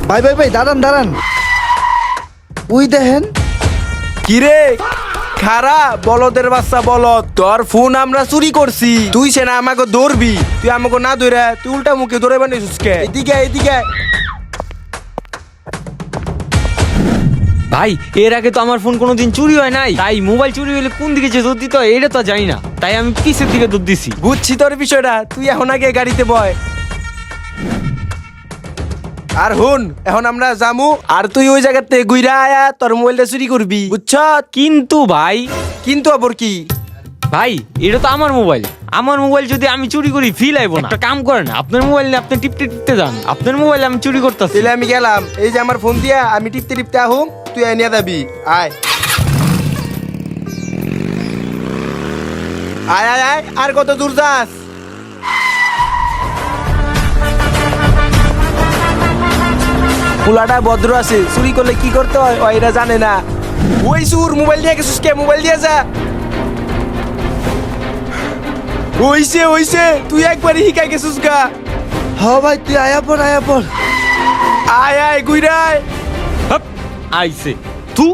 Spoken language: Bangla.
ভাই ভাই ভাই দাঁড়ান দাঁড়ান, ওই দেখেন। কিরে খারা বলদের বাচ্চা বলদ, তোর ফোন আমরা চুরি করছি, তুই সে না আমাকে ধরবি, তুই আমাকে না ধরে তুই উল্টা মুখে ধরে বানিয়েছিস কে? এদিকে এদিকে। ভাই এর আগে তো আমার ফোন কোনোদিন চুরি হয় নাই, তাই মোবাইল চুরি হলে কোন দিকে যে দৌড় দিতে হয় এটা তো জানি না, তাই আমি পিছের দিকে দৌড় দিছি। বুঝছি তোর বিষয়টা, তুই এখন আগে গাড়িতে বয়। আর হুন, এখন আমরা যামু আর তুই ওই জায়গাতে ঘুরা আয়া তোর মোবাইলটা চুরি করবি, বুঝছ? কিন্তু ভাই, কিন্তু আবার কি? ভাই এটা তো আমার মোবাইল, আমার মোবাইল যদি আমি চুরি করি ফিল আইবো না? একটা কাম করেন, আপনার মোবাইল নিয়ে আপনি টিপতে টিপতে যান, আপনার মোবাইল আমি চুরি করতেছি। তাহলে আমি গেলাম, এই যে আমার ফোন দিয়া আমি টিপতে টিপতে আহুম, তুই আনিয়া যাবি। আয় আয় আয় আয়, আর কত দূর যাস? পোলাটা ভদ্র আছে, চুরি করলে কি করতে হয় ও এরা জানে না। ওই সুর মোবাইল নিয়ে গেছিস কে? মোবাইল দিয়ে যা। হইছে হইছে, তুই একবারই শিখাই গেছিস গা। হ ভাই তুই আয়া পড় আয়া পড়। আয় আয় গুইরায়। আইছে তু